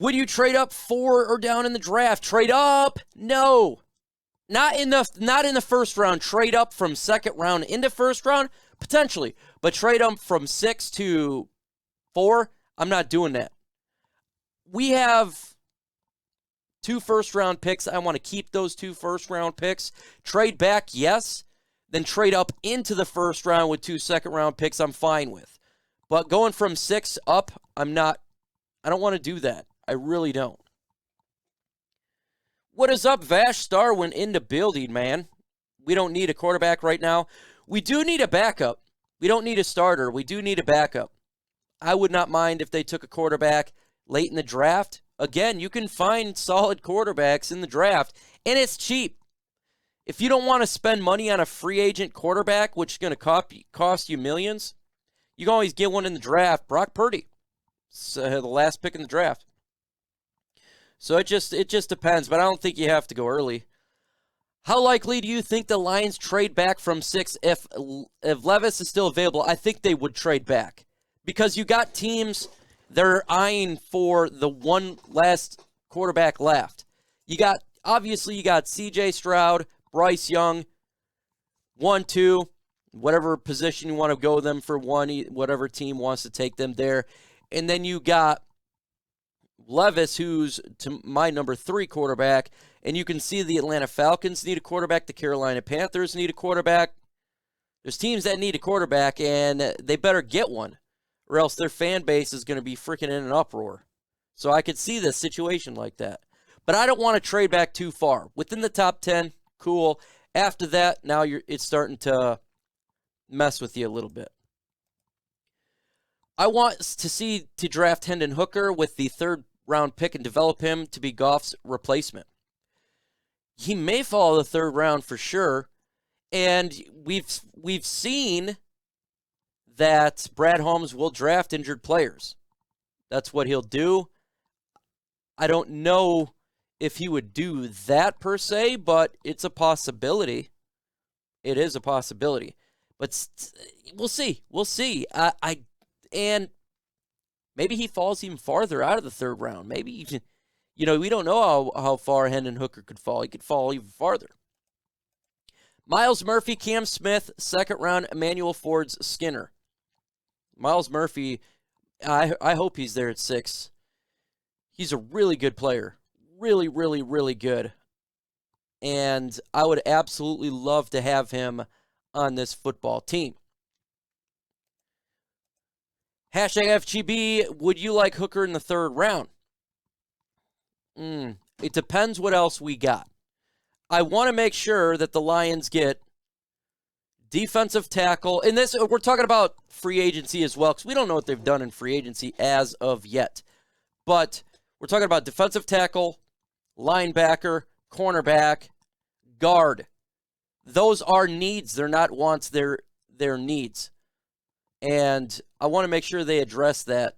Would you trade up 4 or down in the draft? Trade up? No. Not in the first round. Trade up from second round into first round? Potentially. But trade up from 6 to 4? I'm not doing that. We have 2 first-round picks. I want to keep those 2 first-round picks. Trade back, yes. Then trade up into the first round with 2 second-round picks, I'm fine with. But going from 6 up, I don't want to do that. I really don't. What is up, Vash Starwin in the building, man? We don't need a quarterback right now. We do need a backup. We don't need a starter. We do need a backup. I would not mind if they took a quarterback late in the draft. Again, you can find solid quarterbacks in the draft, and it's cheap. If you don't want to spend money on a free agent quarterback, which is going to cost you millions, you can always get one in the draft. Brock Purdy, the last pick in the draft. So it just depends, but I don't think you have to go early. How likely do you think the Lions trade back from 6 if Levis is still available? I think they would trade back because you got teams that are eyeing for the one last quarterback left. You got C.J. Stroud, Bryce Young, 1, 2, whatever position you want to go them for one, whatever team wants to take them there. And then you got Levis, who's to my number 3 quarterback, and you can see the Atlanta Falcons need a quarterback, the Carolina Panthers need a quarterback. There's teams that need a quarterback, and they better get one, or else their fan base is going to be freaking in an uproar. So I could see this situation like that. But I don't want to trade back too far. Within the top 10, cool. After that, now it's starting to mess with you a little bit. I want to draft Hendon Hooker with the 3rd round pick and develop him to be Goff's replacement. He may fall the 3rd round for sure, and we've seen that Brad Holmes will draft injured players. That's what he'll do. I don't know if he would do that per se, but it's a possibility. It is a possibility. But we'll see. We'll see. And maybe he falls even farther out of the 3rd round. Maybe even, we don't know how far Hendon Hooker could fall. He could fall even farther. Miles Murphy, Cam Smith, 2nd round, Emmanuel Forbes, Skinner. Miles Murphy, I hope he's there at 6. He's a really good player. Really, really, really good. And I would absolutely love to have him on this football team. #FGB, would you like Hooker in the 3rd round? It depends what else we got. I want to make sure that the Lions get defensive tackle. In this, we're talking about free agency as well, because we don't know what they've done in free agency as of yet. But we're talking about defensive tackle, linebacker, cornerback, guard. Those are needs. They're not wants. They're needs. And I want to make sure they address that.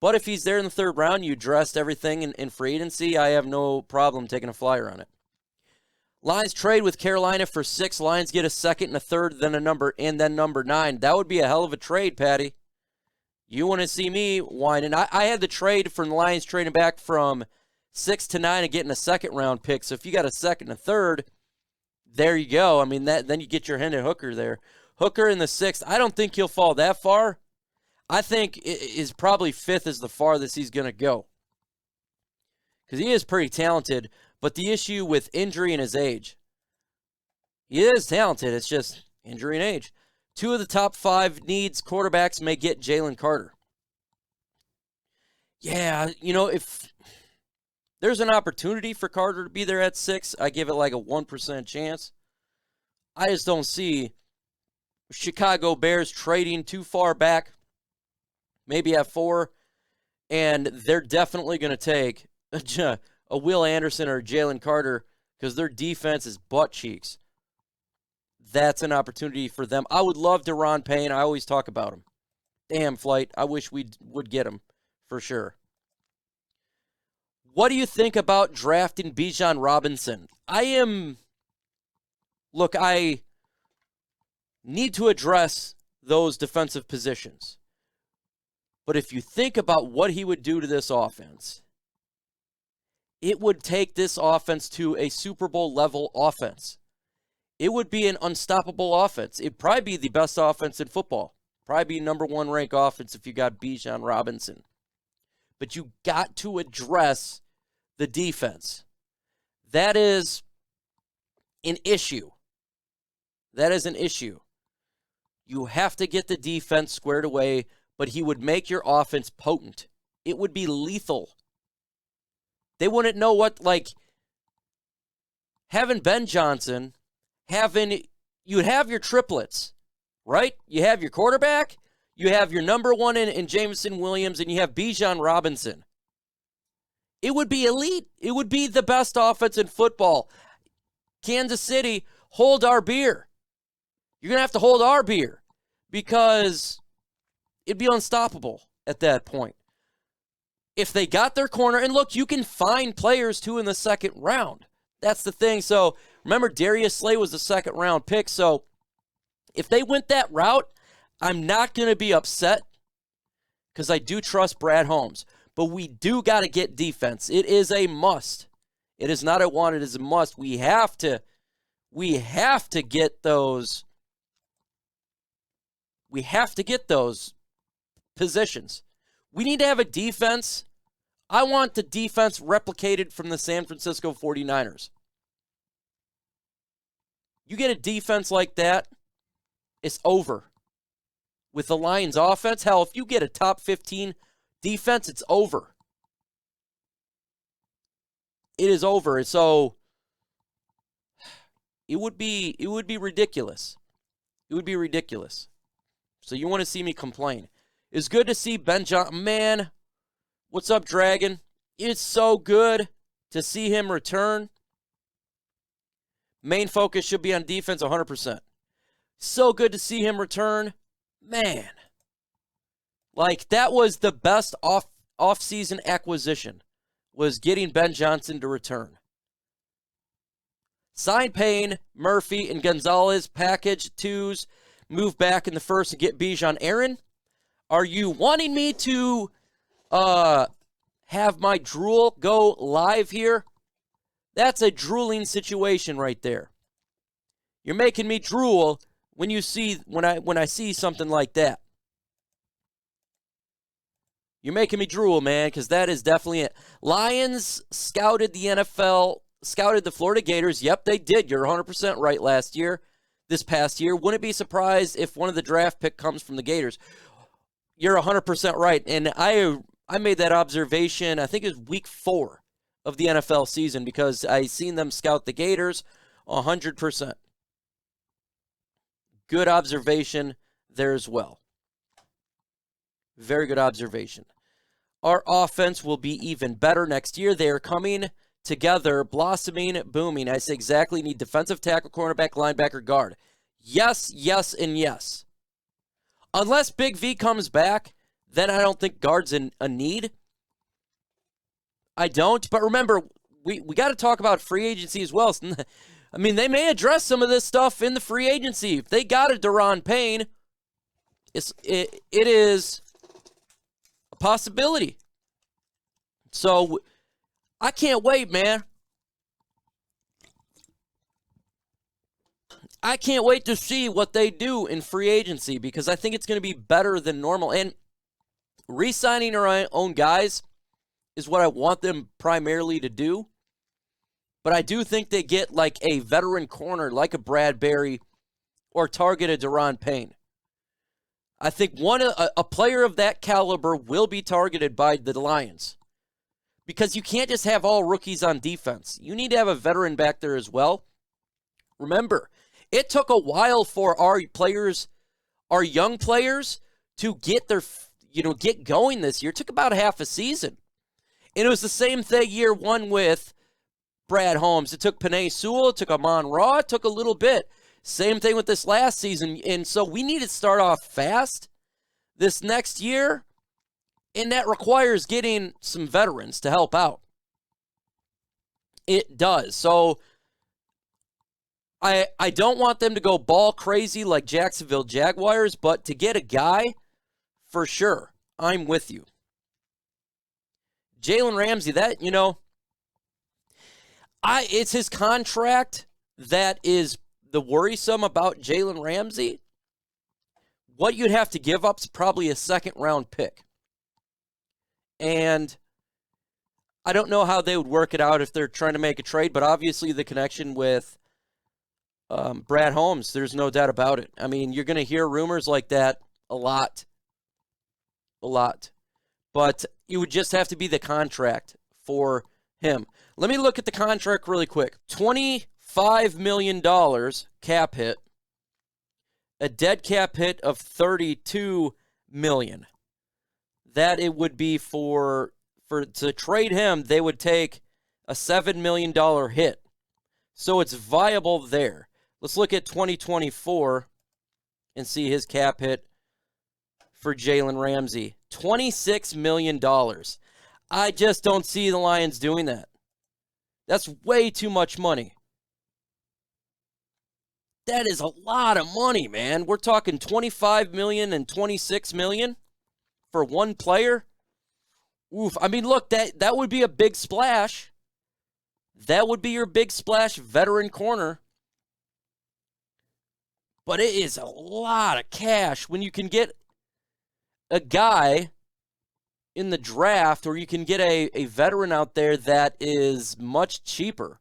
But if he's there in the 3rd round, you addressed everything in free agency, I have no problem taking a flyer on it. Lions trade with Carolina for 6. Lions get a 2nd and a 3rd, then number 9. That would be a hell of a trade, Patty. You want to see me whining. I had the trade from the Lions trading back from 6 to 9 and getting a 2nd round pick. So if you got a 2nd and a 3rd, there you go. I mean, then you get your Hendon Hooker there. Hooker in the 6th. I don't think he'll fall that far. I think is probably 5th is the farthest he's going to go. Because he is pretty talented, but the issue with injury and his age. He is talented, it's just injury and age. 2 of the top 5 needs quarterbacks may get Jalen Carter. Yeah, if there's an opportunity for Carter to be there at 6, I give it like a 1% chance. I just don't see Chicago Bears trading too far back. Maybe at 4, and they're definitely going to take a Will Anderson or Jalen Carter because their defense is butt cheeks. That's an opportunity for them. I would love Deron Payne. I always talk about him. Damn, Flight. I wish we would get him for sure. What do you think about drafting Bijan Robinson? I need to address those defensive positions. But if you think about what he would do to this offense, it would take this offense to a Super Bowl level offense. It would be an unstoppable offense. It'd probably be the best offense in football. Probably be number one ranked offense if you got Bijan Robinson. But you got to address the defense. That is an issue. That is an issue. You have to get the defense squared away, but he would make your offense potent. It would be lethal. They wouldn't know what, like, having Ben Johnson, you'd have your triplets, right? You have your quarterback, you have your number one in Jameson Williams, and you have Bijan Robinson. It would be elite. It would be the best offense in football. Kansas City, hold our beer. You're going to have to hold our beer because it'd be unstoppable at that point. If they got their corner, and look, you can find players too in the second round. That's the thing. So remember, Darius Slay was the second round pick. So if they went that route, I'm not going to be upset because I do trust Brad Holmes. But we do got to get defense. It is a must. It is not a want, it is a must. We have to get those. We have to get those positions. We need to have a defense. I want the defense replicated from the San Francisco 49ers. You get a defense like that, it's over. With the Lions offense, hell, if you get a top 15 defense, it's over. It is over. So it would be ridiculous. It would be ridiculous. So you want to see me complain. It's good to see Ben Johnson. Man, what's up, Dragon? It's so good to see him return. Main focus should be on defense 100%. So good to see him return. Man. Like, that was the best off-season acquisition, was getting Ben Johnson to return. Sign Payne, Murphy, and Gonzalez, package twos, move back in the first and get Bijan. Aaron, are you wanting me to have my drool go live here? That's a drooling situation right there. You're making me drool when I see something like that. You're making me drool, man, because that is definitely it. Lions scouted the NFL, scouted the Florida Gators. Yep, they did. You're 100% right this past year. Wouldn't be surprised if one of the draft pick comes from the Gators. You're 100% right. And I made that observation, I think it was week 4 of the NFL season, because I seen them scout the Gators 100%. Good observation there as well. Very good observation. Our offense will be even better next year. They are coming together, blossoming, booming. I say exactly. Need defensive tackle, cornerback, linebacker, guard. Yes, yes, and yes. Unless Big V comes back, then I don't think guard's a need. I don't. But remember, we got to talk about free agency as well. I mean, they may address some of this stuff in the free agency. If they got a Daron Payne, it is a possibility. So I can't wait, man. I can't wait to see what they do in free agency, because I think it's going to be better than normal. And re-signing our own guys is what I want them primarily to do. But I do think they get like a veteran corner, like a Bradberry, or target a Daron Payne. I think a player of that caliber will be targeted by the Lions, because you can't just have all rookies on defense. You need to have a veteran back there as well. Remember, it took a while for our young players, to get get going this year. It took about half a season. And it was the same thing year one with Brad Holmes. It took Penei Sewell, it took Amon Ra, it took a little bit. Same thing with this last season. And so we need to start off fast this next year, and that requires getting some veterans to help out. It does. So I don't want them to go ball crazy like Jacksonville Jaguars, but to get a guy, for sure. I'm with you. Jalen Ramsey, it's his contract that is the worrisome about Jalen Ramsey. What you'd have to give up is probably a second-round pick. And I don't know how they would work it out if they're trying to make a trade, but obviously the connection with Brad Holmes, there's no doubt about it. I mean, you're going to hear rumors like that a lot. But it would just have to be the contract for him. Let me look at the contract really quick. $25 million cap hit. A dead cap hit of $32 million. That it would be for to trade him, they would take a $7 million hit. So it's viable there. Let's look at 2024 and see his cap hit for Jalen Ramsey. $26 million. I just don't see the Lions doing that. That's way too much money. That is a lot of money, man. We're talking $25 million and $26 million for one player. Oof. I mean, look, that would be a big splash. That would be your big splash veteran corner. But it is a lot of cash when you can get a guy in the draft, or you can get a veteran out there that is much cheaper.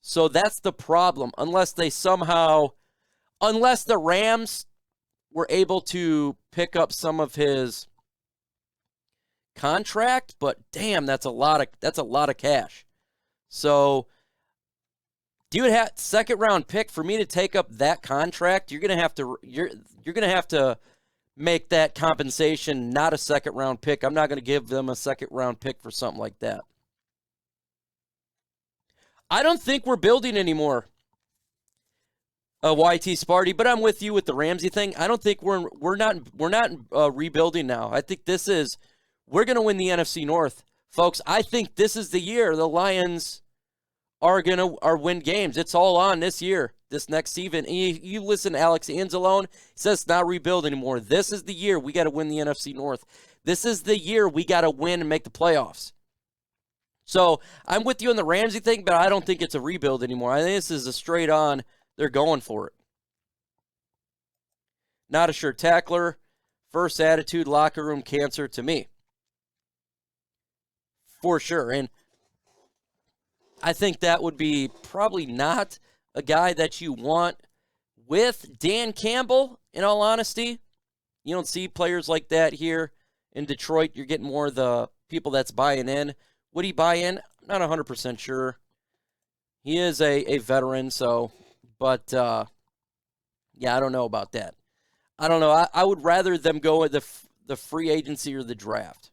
So that's the problem. Unless the Rams were able to pick up some of his contract, but damn, that's a lot of cash. So you would have second round pick for me to take up that contract. You're gonna have to make that compensation not a second round pick. I'm not going to give them a second round pick for something like that. I don't think we're building anymore, YT Sparty, but I'm with you with the Ramsey thing. I don't think we're not rebuilding now. I think we're going to win the NFC North, folks. I think this is the year the Lions are win games. It's all on this year, this next season. And you listen to Alex Anzalone, he says it's not rebuild anymore. This is the year we got to win the NFC North. This is the year we got to win and make the playoffs. So I'm with you on the Ramsey thing, but I don't think it's a rebuild anymore. I think this is a straight on, they're going for it. Not a sure tackler, first attitude, locker room cancer to me. For sure. And I think that would be probably not a guy that you want with Dan Campbell, in all honesty. You don't see players like that here in Detroit. You're getting more of the people that's buying in. Would he buy in? I'm not 100% sure. He is a veteran, but yeah, I don't know about that. I don't know. I would rather them go with the free agency or the draft.